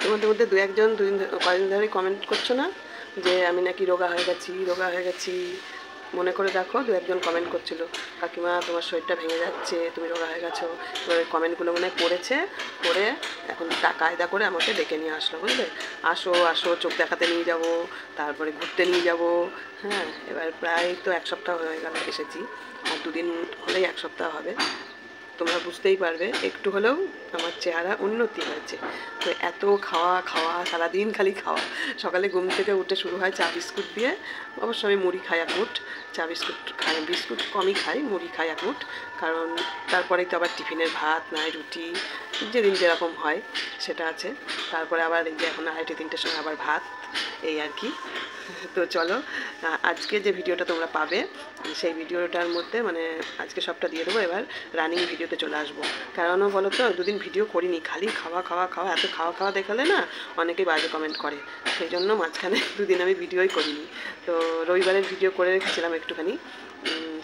তোমাদের মধ্যে দু একজন কদিন ধরে কমেন্ট করছো না যে আমি নাকি রোগা হয়ে গেছি। মনে করে দেখো, দু একজন কমেন্ট করছিল, কাকিমা তোমার শরীরটা ভেঙে যাচ্ছে, তুমি রোগা হয়ে গেছো। এবার ওই কমেন্টগুলো মনে পড়েছে, পড়ে এখন কায়দা করে আমাকে ডেকে নিয়ে আসলো, বুঝলে। আসো আসো, চোখ দেখাতে নিয়ে যাব, তারপরে ঘুরতে নিয়ে যাব। হ্যাঁ, এবার প্রায় তো 1 সপ্তাহ হয়ে গেল এসেছি, আর 2 দিন হলেই 1 সপ্তাহ হবে। তোমরা বুঝতেই পারবে একটু হলেও আমার চেহারা উন্নতি হয়েছে। তো এত খাওয়া খাওয়া, সারাদিন খালি খাওয়া। সকালে ঘুম থেকে উঠে শুরু হয় চা বিস্কুট দিয়ে। অবশ্য আমি মুড়ি খাই 1 মুঠ, চা বিস্কুট খাই, বিস্কুট কমই খাই, মুড়ি খাই 1 মুঠ। কারণ তারপরেই তো আবার টিফিনের ভাত নয় রুটি, যেদিন যেরকম হয় সেটা আছে। তারপরে আবার এই যে এখন 2:30-3টের সময় আবার ভাত, এই আর কি। তো চলো, আজকে যে ভিডিওটা তোমরা পাবে সেই ভিডিওটার মধ্যে মানে আজকে সবটা দিয়ে দেবো। এবার রানিং ভিডিওতে চলে আসবো। কারণ বলো তো, 2 দিন ভিডিও করিনি, খালি খাওয়া খাওয়া খাওয়া। এত খাওয়া খাওয়া দেখালে না অনেকেই বাজে কমেন্ট করে, সেই জন্য মাঝখানে 2 দিন আমি ভিডিওই করিনি। তো রবিবারের ভিডিও করে রেখেছিলাম একটুখানি,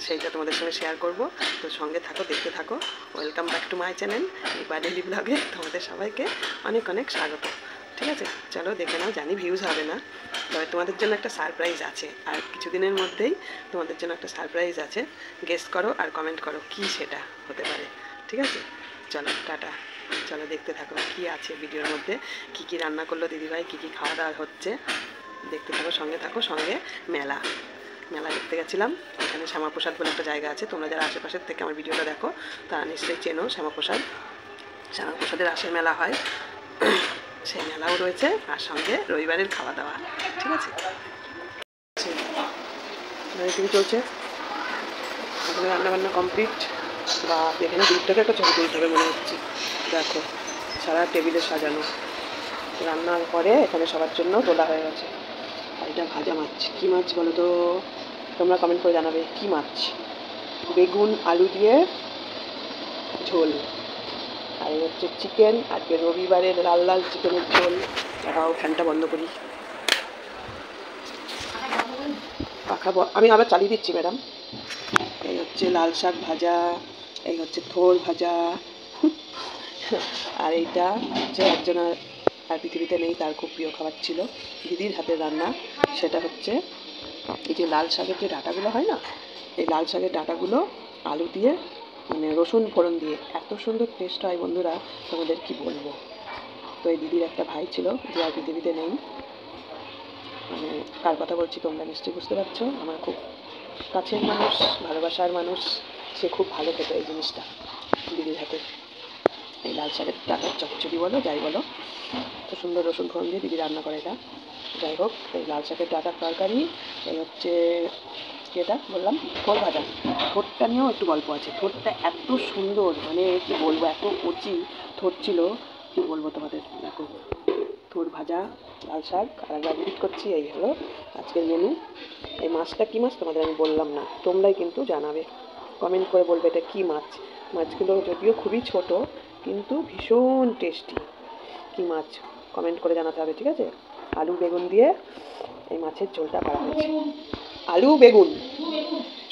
সেইটা তোমাদের সঙ্গে শেয়ার করব। তো সঙ্গে থাকো, দেখতে থাকো। Welcome back to my channel বা ডেইলি ব্লগে তোমাদের সবাইকে অনেক অনেক স্বাগত। ঠিক আছে, চলো দেখে নাও। জানি ভিউজ হবে না, তবে তোমাদের জন্য একটা সারপ্রাইজ আছে, আর কিছুদিনের মধ্যেই তোমাদের জন্য একটা সারপ্রাইজ আছে। গেস করো আর কমেন্ট করো কি সেটা হতে পারে। ঠিক আছে, চলো টাটা। চলো দেখতে থাকো কি আছে ভিডিওর মধ্যে, কি কি রান্না করলো দিদিভাই, কি কি খাওয়া দাওয়া হচ্ছে। দেখতে থাকো, সঙ্গে থাকো। সঙ্গে মেলা দেখতে গেছিলাম। এখানে শ্যামাপ্রসাদ বলে একটা জায়গা আছে, তোমরা যারা আশেপাশের থেকে আমার ভিডিওটা দেখো তারা নিশ্চয়ই চেনো শ্যামাপ্রসাদের রাসের মেলা হয়, সেই মেলাও রয়েছে, আর সঙ্গে রবিবারের খাওয়া দাওয়া। ঠিক আছে, মিটিং চলছে, এখানে রান্নাবান্না কমপ্লিট। বা এখানে দুধটাকে একটা ছবি তুলতে হবে মনে হচ্ছে। দেখো, সারা টেবিলে সাজানো, রান্নার পরে এখানে সবার জন্য তোলা হয়ে গেছে। আর এটা ভাজা মাছ। কী মাছ বলো তো, তোমরা কমেন্ট করে জানাবে কী মাছ। বেগুন আলু দিয়ে ঝোল। আর এই হচ্ছে চিকেন, আজকে রবিবারের লাল লাল চিকেনের ঝোল। তারাও ফ্যানটা বন্ধ করি, পাখা আমি আবার চালিয়ে দিচ্ছি ম্যাডাম। এই হচ্ছে লাল শাক ভাজা, এই হচ্ছে থোর ভাজা, আর এইটা হচ্ছে একজনের আর পৃথিবীতে নেই, তার খুব প্রিয় খাবার ছিল, দিদির হাতের রান্না। সেটা হচ্ছে এই যে লাল শাকের যে ডাঁটাগুলো হয় না, এই লাল শাকের ডাঁটাগুলো আলু দিয়ে মানে রসুন ফোড়ন দিয়ে এত সুন্দর টেস্ট হয় বন্ধুরা, তোমাদের কি বলবো। তো এই দিদির একটা ভাই ছিল যে আর পৃথিবীতে নেই, মানে কার কথা বলছি তোমরা নিশ্চয়ই বুঝতে পারছো। আমার খুব কাছের মানুষ, ভালোবাসার মানুষ, সে খুব ভালো খেত এই জিনিসটা দিদির হাতে। এই লাল শাকের ডাঁটার চচ্চড়ি বলো যাই বলো, এত সুন্দর রসুন ফোড়ন দিয়ে দিদি রান্না করে এটা। যাই হোক, এই লাল শাকের ডাঁটার তরকারি। এই হচ্ছে যেটা বললাম থোর ভাজা, থোরটা নিয়েও একটু গল্প আছে। থোরটা এত সুন্দর, মানে কি বলবো, এত কচি থোর ছিল, কি বলবো তোমাদের। দেখো, থোর ভাজা, লাল শাক, আর একবার রিপিট করছি, এই হলো আজকের মেনু। এই মাছটা কী মাছ তোমাদের আমি বললাম না, তোমরাই কিন্তু জানাবে, কমেন্ট করে বলবে এটা কী মাছ। মাছগুলো যদিও খুবই ছোট, কিন্তু ভীষণ টেস্টি। কী মাছ কমেন্ট করে জানাতে হবে, ঠিক আছে। আলু বেগুন দিয়ে এই মাছের ঝোলটা করা হয়েছে। আলু বেগুন,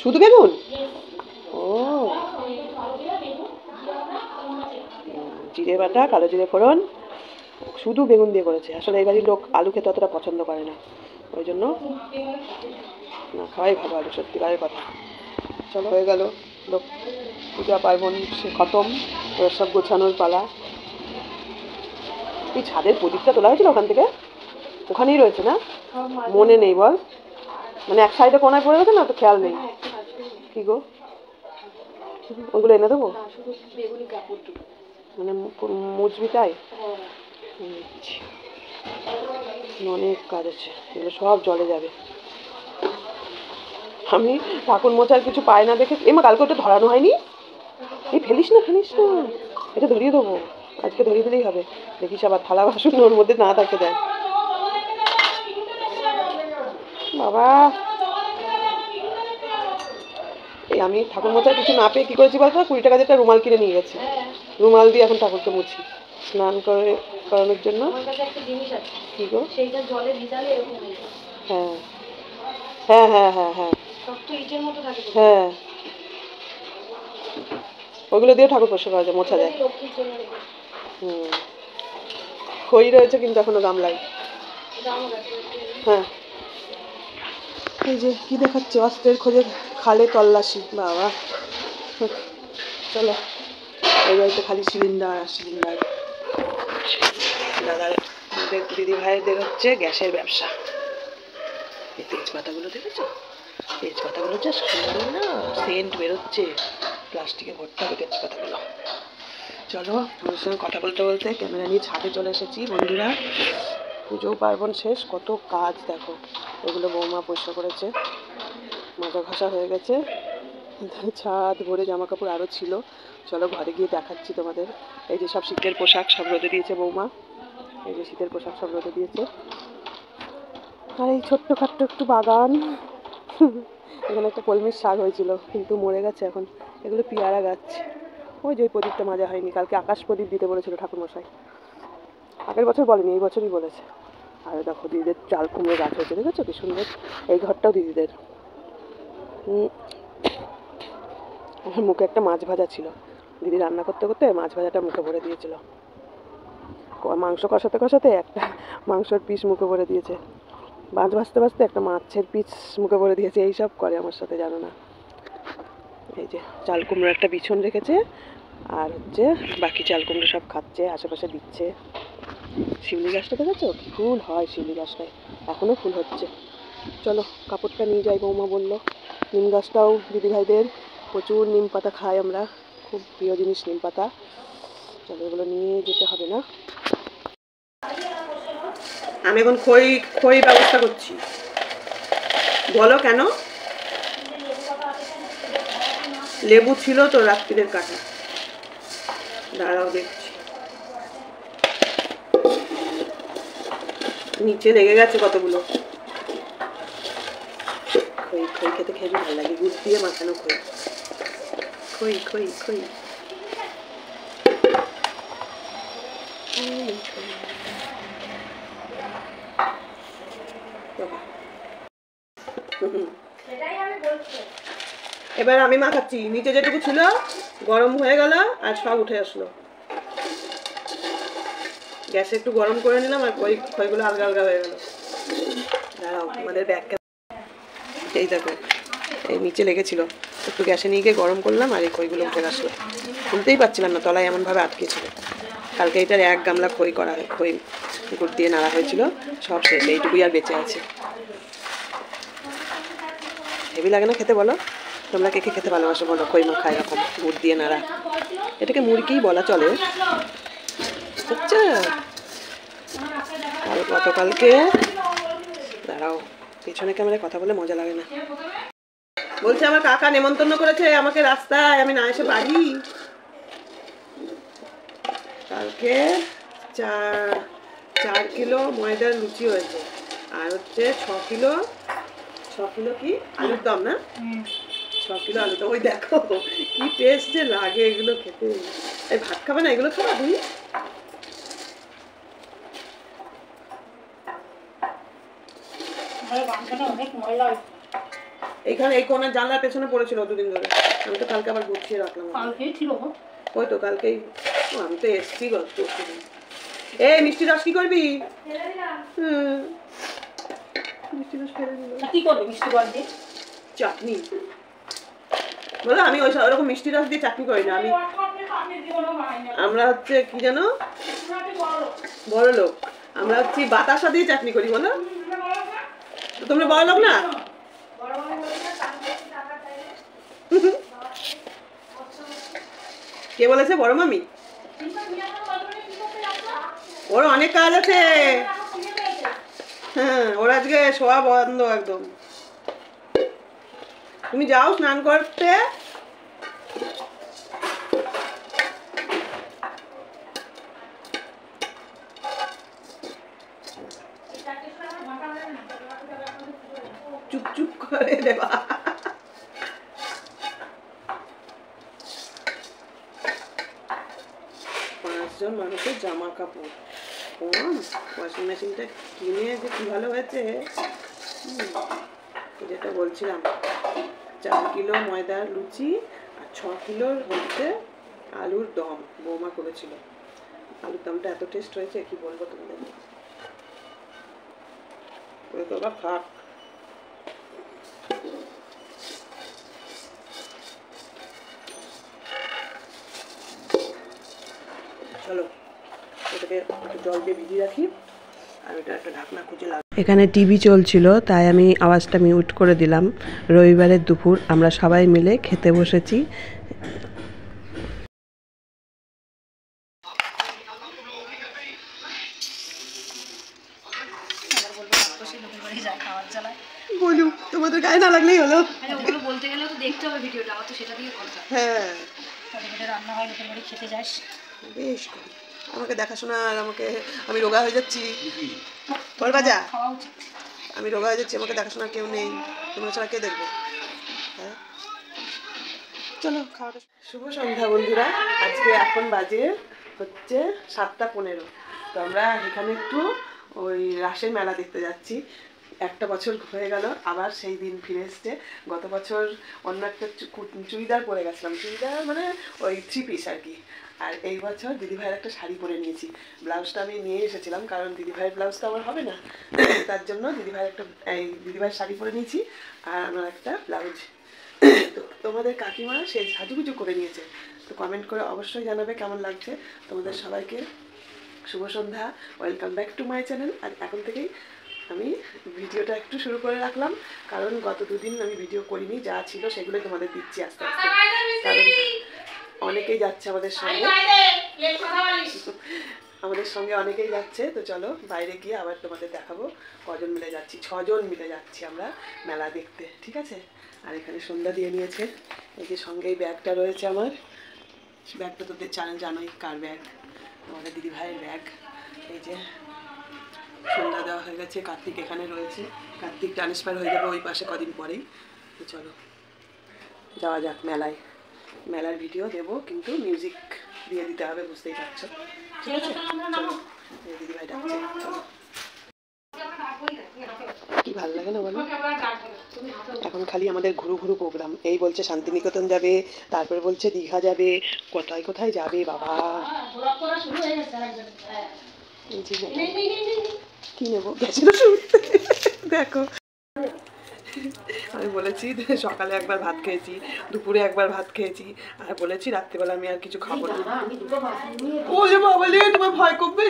শুধু বেগুন? ও, জিরে বাটা, কালো জিরে ফোড়ন, শুধু বেগুন দিয়ে করেছে। আসলে এই বাড়ির লোক আলু খেতে অতটা পছন্দ করে না, ওই জন্য না খাওয়াই ভালো আলু, সত্যিকারের কথা। চলো, হয়ে গেল লোক পূজা পার্বণ সে খতম, এবার সব গোছানোর পালা। এই ছাদের প্রদীপটা তোলা হয়েছিল ওখান থেকে, ওখানেই রয়েছে না? মনে নেই বল, মানে এক সাইডে কোনায় পড়ে গেছে না, তো খেয়াল নেই। কি গো, ওগুলো এনে দেবো মানে মুচবি তাই? অনেক কাজ আছে, এগুলো সব জলে যাবে। আমি ঠাকুর মোছার কিছু পাই না দেখে, এমা কালকে ওটা ধরানো হয়নি। এই ফেলিস না, এটা ধরিয়ে দেবো, আজকে ধরিয়ে দিলেই হবে। দেখিস আবার থালা বাসন ওর মধ্যে না থাকতে দেয়। বাবা, এই আমি ঠাকুর মোছার কিছু না পেয়ে কী করেছি বলতো, 20 টাকা দিয়ে একটা রুমাল কিনে নিয়ে গেছি। রুমাল দিয়ে এখন ঠাকুরকে মুছি স্নান করানোর জন্য। কি গো, হ্যাঁ হ্যাঁ হ্যাঁ হ্যাঁ হ্যাঁ হ্যাঁ, ওগুলো দিয়ে ঠাকুর পরিষ্কার করা যায়, মোছা যায়। খই রয়েছে কিন্তু এখনো গামলায়। হ্যাঁ, এই যে কি দেখাচ্ছে, অস্ত্রের খোঁজে খালে তল্লাশি। বাবা, চলো। এই বাড়িতে খালি সিলিন্ডার আর সিলিন্ডার। দাদার দিদি ভাইদের হচ্ছে গ্যাসের ব্যবসা। এই তেজপাতাগুলো দেখেছো? তেজপাতাগুলো যা সুন্দর না, সেন্ট বেরোচ্ছে। প্লাস্টিকে ভর্তি হবে তেজপাতাগুলো। চলো, তোমার সঙ্গে কথা বলতে বলতে ক্যামেরা নিয়ে ছাদে চলে এসেছি বন্ধুরা। পুজো পার্বণ শেষ, কত কাজ দেখো। এগুলো বৌমা পরিষ্কার করেছে, মাজা ঘষা হয়ে গেছে। ছাদ ভরে জামা কাপড় আরও ছিল। চলো ঘরে গিয়ে দেখাচ্ছি তোমাদের। এই যে সব শীতের পোশাক সব রোদে দিয়েছে বৌমা। এই যে শীতের পোশাক সব রোদে দিয়েছে। আর এই ছোট্ট খাট্ট একটু বাগান। এখানে একটা কলমির শাক হয়েছিল কিন্তু মরে গেছে এখন। এগুলো পেয়ারা গাছ। ওই যে ওই প্রদীপটা মাজা হয়নি, কালকে আকাশ প্রদীপ দিতে বলেছিল ঠাকুরমশাই। আগের বছর বলেনি, এই বছরই বলেছে। আর দেখো দিদিদের চাল কুমড়ো গাছ হয়েছে, দেখেছো কি সুন্দর। এই ঘরটাও দিদিদের। আমার মুখে একটা মাছ ভাজা ছিল, দিদি রান্না করতে করতে মাছ ভাজাটা মুখে ভরে দিয়েছিল। মাংস কষাতে কষাতে একটা মাংসর পিস মুখে ভরে দিয়েছে, মাছ ভাজতে ভাজতে একটা মাছের পিস মুখে ভরে দিয়েছে। এইসব করে আমার সাথে, জানো না। এই যে চাল কুমড়ো একটা বিছন রেখেছে, আর হচ্ছে বাকি চাল কুমড়ো সব খাচ্ছে, আশেপাশে দিচ্ছে। শিউলি গাছটা দেখেছো কি ফুল হয় শিউলি গাছটায়, এখনো ফুল হচ্ছে। চলো কাপড়টা নিয়ে যাই, বৌমা বললো। নিম গাছটাও দিদিভাইদের, প্রচুর নিম পাতা খাই আমরা, খুব প্রিয় জিনিস নিম পাতা। চলো এগুলো নিয়ে যেতে হবে না। আমি এখন খই ব্যবস্থা করছি। বলো কেন? লেবু ছিল তো রাত্রিরের কাটা, দাঁড়াও দেখছি। নিচে লেগে গেছে কতগুলো। খই খই খেতে খেতে ভালো লাগে, গুড় দিয়ে মাখানো খই। খই খই খই এবার আমি মাখাচ্ছি। নিচে যেটুকু ছিল গরম হয়ে গেল আর সব উঠে আসলো। গ্যাসে একটু গরম করে নিলাম আর খইগুলো আলগা আলগা হয়ে গেল। দাঁড়াও আমাদের ব্যাগ, এই দেখো এই নিচে লেগেছিল, একটু গ্যাসে নিয়ে গিয়ে গরম করলাম আর এই খইগুলো উঠে আসলো। খুলতেই পারছিলাম না, তলায় এমনভাবে আটকে ছিল। কালকে এটার 1 গামলা খই করা হয়, খই গুড় দিয়ে নাড়া হয়েছিল, সব শেষ। এইটুকুই আর বেঁচে আছে। হেভি লাগে না খেতে বলো? তোমরা কে কে খেতে ভালোবাসো বলো? খই মাখা এরকম গুড় দিয়ে নাড়া, এটাকে মুরগিই বলা চলে। আচ্ছা, আর গতকালকে, দাঁড়াও পেছনে ক্যামেরায় কথা বলে মজা লাগে না। বলছে আমার কাকা নেমন্তন্ন করেছে আমাকে রাস্তায়, আমি না এসে পারি। কালকে 4 কিলো ময়দার লুচি হয়েছে, আর হচ্ছে 6 কিলো কি আলুর দম না, 6 কিলো আলুর দম। ওই দেখো কি টেস্ট যে লাগে এগুলো খেতে। এই ভাত খাবে না, এগুলো খাবা তুমি? এইখানে এই কোণার জানলার পেছনে পড়েছিল দুদিন ধরে, আমি তো কালকে আবার গুছিয়ে রাখলাম। ওই তো কালকেই, আমি তো এসছি গল্প। এই মিষ্টি রস কি করবি? মিষ্টি রস ফেলে দিল। কি করবি মিষ্টি রস দিয়ে? চাটনি। বলো আমি ওরকম মিষ্টি রস দিয়ে চাটনি করি না। আমরা হচ্ছে কি জানো, বড় লোক। আমরা হচ্ছে বাতাসা দিয়ে চাটনি করি। বলো তোমরা বড় লোক না? কে বলেছে বড় মামি? ওর অনেক কাজ আছে। হ্যাঁ, ওর আজকে শোয়া বন্ধ একদম। তুমি যাও স্নান করতে। চুপ চুপ করে দেবা। 5 জন মানুষের জামা কাপড়, ওয়াশিং মেশিনটা কিনে যে কি ভালো হয়েছে। যেটা বলছিলাম, 4 কিলো ময়দার লুচি আর 6 কিলোর হচ্ছে আলুর দম বৌমা করেছিল। আলুর দমটা এত টেস্ট হয়েছে কি বলবো তোমাদের। তোরা খাক। চলো এটাকে একটু জল দিয়ে ভিজিয়ে রাখি আর এটা একটা ঢাকনা খুঁজে লাগ। এখানে টিভি চলছিল তাই আমি আওয়াজটা মিউট করে দিলাম। রবিবারের দুপুর আমরা সবাই মিলে খেতে বসেছি। বলুন তোমাদের গায়ে না লাগলেই হলো। ওগুলো বলতে গেলেও তো দেখতে হবে ভিডিওটা, আমার তো সেটা দিয়ে কথা। হ্যাঁ রান্না হয় লোকের বাড়ি খেতে যাস বেশ করি আমাকে দেখাশোনা আর আমাকে আমি রোগা হয়ে যাচ্ছি বল বাজা খাওয়া উচিত। আমি রোগা হয়ে যাচ্ছি আমাকে দেখাশোনা কেউ নেই তোমরা ছাড়া কে দেখবে। হ্যাঁ চলো খাওয়াটা। শুভ সন্ধ্যা বন্ধুরা। আজকে এখন বাজে হচ্ছে 7:15। তো আমরা এখানে একটু ওই রাসের মেলা দেখতে যাচ্ছি। একটা বছর হয়ে গেল আবার সেই দিন ফিরে এসছে। গত বছর অন্য একটা চুড়িদার পরে গেছিলাম, চুড়িদার মানে ওই 3 পিস আর কি। আর এই বছর দিদিভাইয়ের একটা শাড়ি পরে নিয়েছি। ব্লাউজটা আমি নিয়ে এসেছিলাম কারণ দিদিভাইয়ের ব্লাউজ তো আমার হবে না, তার জন্য দিদিভাইয়ের শাড়ি পরে নিয়েছি আর আমার একটা ব্লাউজ। তো তোমাদের কাকিমা সে সাজুগুজু করে নিয়েছে। তো কমেন্ট করে অবশ্যই জানাবে কেমন লাগছে। তোমাদের সবাইকে শুভ সন্ধ্যা, welcome back to my channel. আর এখন থেকেই আমি ভিডিওটা একটু শুরু করে রাখলাম কারণ গত 2 দিন আমি ভিডিও করিনি, যা ছিল সেগুলোই তোমাদের দিচ্ছি আস্তে আস্তে। কারণ অনেকেই যাচ্ছে আমাদের সঙ্গে অনেকেই যাচ্ছে। তো চলো বাইরে গিয়ে আবার তোমাদের দেখাবো কজন মিলে যাচ্ছি। 6 জন মিলে যাচ্ছি আমরা মেলা দেখতে, ঠিক আছে। আর এখানে সন্ধ্যা দিয়ে নিয়েছে। এই যে সঙ্গে এই ব্যাগটা রয়েছে আমার, ব্যাগটা তোদের জানোই কার ব্যাগ, আমাদের দিদিভাইয়ের ব্যাগ। এই যে সন্ধ্যা দেওয়া হয়ে গেছে, কার্তিক এখানে রয়েছে, কার্তিক ট্রান্সফার হয়ে যাবে ওই পাশে কদিন পরেই। তো চলো যাওয়া যাক মেলায়। মেলার ভিডিও দেবো কিন্তু মিউজিক দিয়ে দিতে হবে, বুঝতেই পারছো, ঠিক আছে। চলো দিদিভাই ডাকছে, চলো। কি ভালো লাগে না বলো, এখন খালি আমাদের ঘুরু ঘুরু প্রোগ্রাম। এই বলছে শান্তিনিকেতন যাবে, তারপরে বলছে দীঘা যাবে, কোথায় কোথায় যাবে বাবা। কি নেবো গেছিল দেখো। আমি বলেছি সকালে একবার ভাত খেয়েছি, দুপুরে একবার ভাত খেয়েছি, আর বলেছি রাত্রিবেলা আমি আর কিছু খাবো না। ওরে বাবা লে, তোমার ভয় করবে?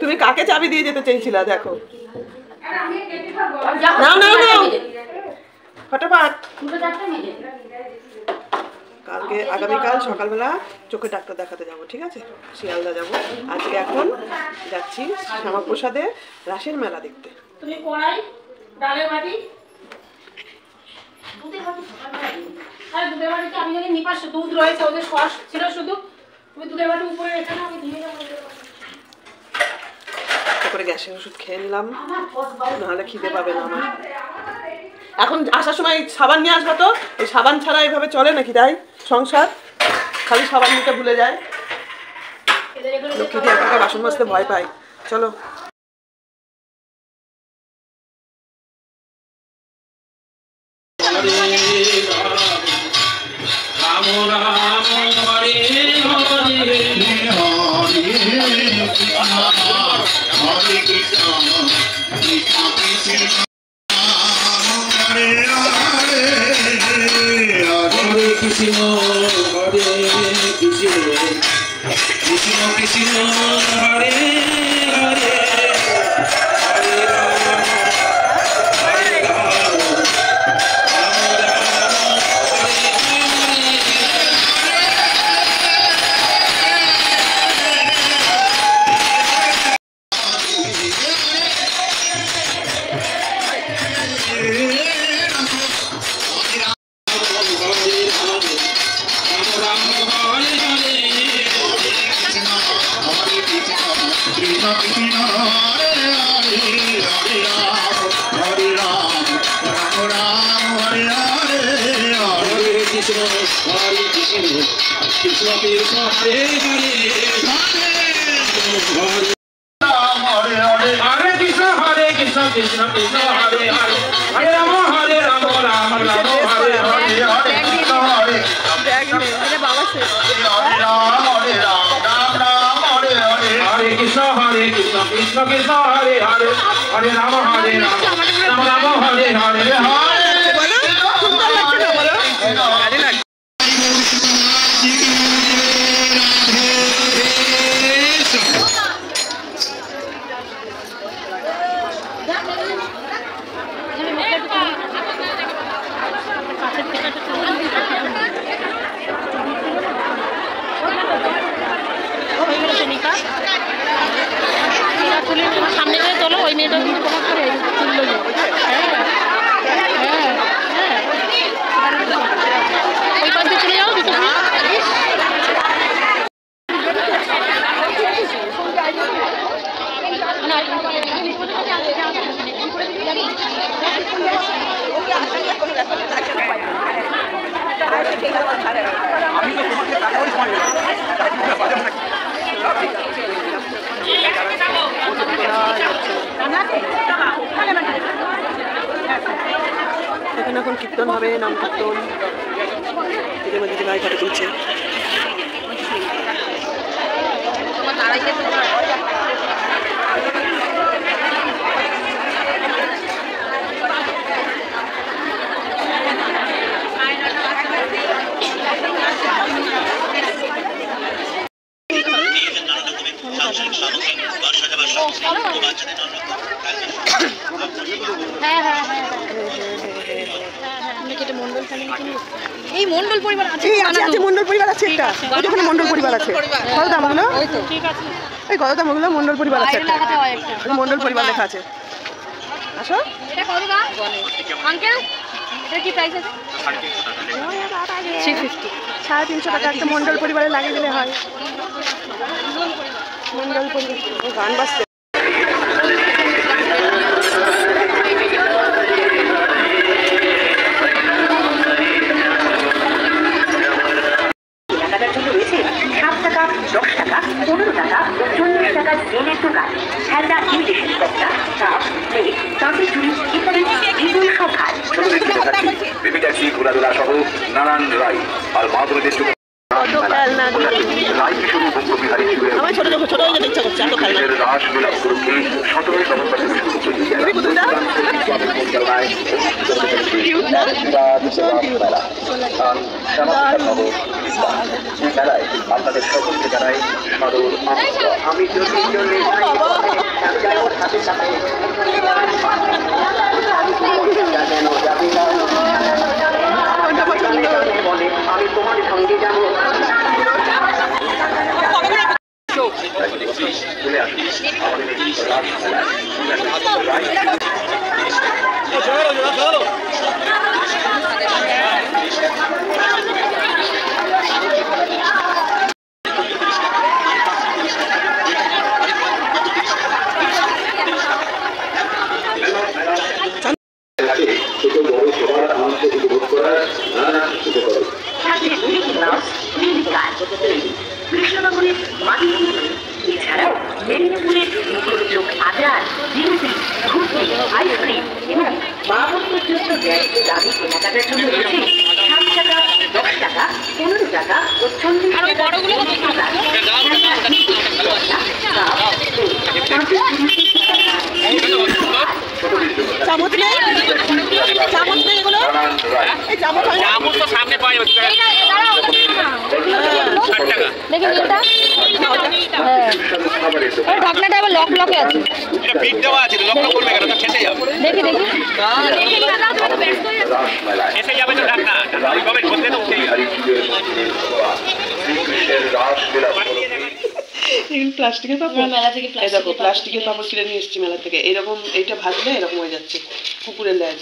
তুমি কাকে চাবি দিয়ে যেতে চেয়েছিলা? দেখো নাও নাও নাও ফটাফট। কালকে আগামীকাল সকালবেলা চোখে ডাক্তার দেখাতে যাবো, ঠিক আছে, শিয়ালদা যাবো। আজকে এখন যাচ্ছি শ্যামাপ্রসাদে রাসের মেলা দেখতে। তুমি কড়াই ডালের বাটি দুধের বাটি আর দুধের বাটিতে আমি জানি নিপাস দুধ রয়েছে, ওদের সস ছিল শুধু, তুমি দুধের বাটি উপরে রেখে নাও, আমি দিয়ে যাবো। তারপরে গ্যাসের ওষুধ খেয়ে নিলাম, নাহলে খিদে পাবে না আমার। এখন আসার সময় সাবান নিয়ে আসবো, তো এই সাবান ছাড়া এভাবে চলে নাকি তাই সংসার? খালি সাবান নিতে ভুলে যায়। লক্ষ্মীটি একা বাসন মাজতে ভয় পায়। চলো Krishna Krishna Hare Hare Hare Rama Hare Rama Rama Rama Hare Hare Hare Krishna Hare Krishna Krishna Hare Hare Hare Ram Ram Ram Hare Hare Hare বলো সুন্দর লাগছে না বলো ভালো লাগছে সামনে করে তোলো ওই মেয়েটা কিন্তু তোমার করে তুললো ওই পাশে চলে যাও দুটো এখানে এখন কীর্তন হবে নাম কীর্তন এদের মধ্যে দিদি ভাই ফটো তুলছে এই মন্ডল পরিবার আছে আছে মন্ডল পরিবার আছে একটা ওখানে মন্ডল পরিবার আছে কত দাম ওগুলো ঠিক আছে এই কত দাম ওগুলো মন্ডল পরিবার আছে বাইরে লাগাতে হয় একটা মন্ডল পরিবার লেখা আছে আসো এটা কত দাম আঙ্কেল এটা কি প্রাইস আছে 350 টাকা একটা মন্ডল পরিবারে লাগিয়ে দিলে হয় মন্ডল পরিবার গান বাজছে নানান রায় আর মাধুরীদের আমার ছোট ছোট ছোট হয়ে ইচ্ছা করছে এত খেলনা রাসলীলা উপলক্ষে 17 নভেম্বর থেকে শুরু মেলায় আপনাদের সকলকে জানাই সাদর আমি আমি তোমার সঙ্গে যাবো চলে আসি কৃষ্ণনগরের মাটি এছাড়াও মেদিনীপুরের চোখ আচার জিলিপি ঘুরতি আইসক্রিম এবং মা বোনদের জন্য দামি কেনাকাটার জন্য রয়েছে 7 টাকা 10 টাকা 15 টাকা ও 40 চামচ নেই চামচ নেই এগুলো এই চামচ হয় না চামচ তো সামনে পাওয়া যাবে দেখি নীলটা হ্যাঁ ঢাকনাটা আবার লক লকে আছে এটা বিট দেওয়া আছে লক লক করবে কেন তো ঠেসে যাবে দেখি দেখি ঠেসে যাবে তো ঢাকনা এইভাবে ঢুকলে তো উঠেই যাবে শ্রীকৃষ্ণের রাসলীলা এগুলো প্লাস্টিকের পাপড় মেলা থেকে এই দেখো প্লাস্টিকের পাপড় কিনে নিয়ে এসেছি মেলা থেকে এরকম এইটা ভাজলে এরকম হয়ে যাচ্ছে কুকুরের লেজ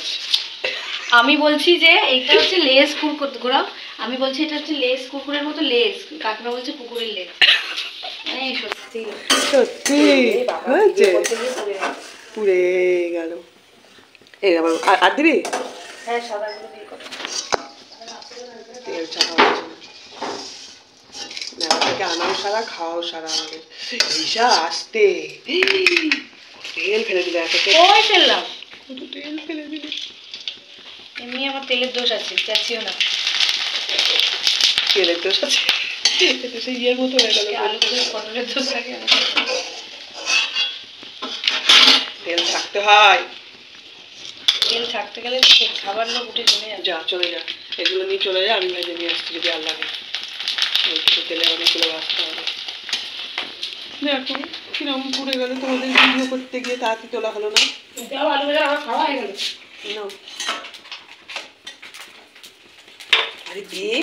আমি বলছি যে এটা হচ্ছে লেস কুকুর ঘোরাও আমি বলছি এটা হচ্ছে লেস কুকুরের মতো লেস কাকিমা বলছে কুকুরের লেস এই সত্যি সত্যি হয়েছে পুড়ে গেল এই আবার আর দিবি হ্যাঁ সাদা গুলো দিয়ে করো তেল ছাড়া হচ্ছে মেলা থেকে আনাও সারা খাওয়াও সারা আমাদের ঈশা আসতে তেল ফেলে দিলে এত তেল ওই ফেললাম তেল ফেলে দিলে এমনি আমার তেলের দোষ আছে চাচ্ছিও না তেলের দোষ আছে এটা সেই ইয়ের মতো হয়ে গেল আলু করে পটলের দোষ থাকে তেল থাকতে হয়। তেল থাকতে গেলে খাবার লোক উঠে চলে যাবে। যা চলে যা, এগুলো নিয়ে চলে যা, আমি ভেজে নিয়ে আসছি যদি আর লাগে। ওইটুকু তেলে অনেকগুলো ভাজতে হবে। দেখো কিরম পুড়ে গেল, তোমাদের ভিডিও করতে গিয়ে তাড়াতাড়ি তোলা হলো না। আলু ভাজা আমার খাওয়া হয়ে গেল। নাও। আরে দিয়ে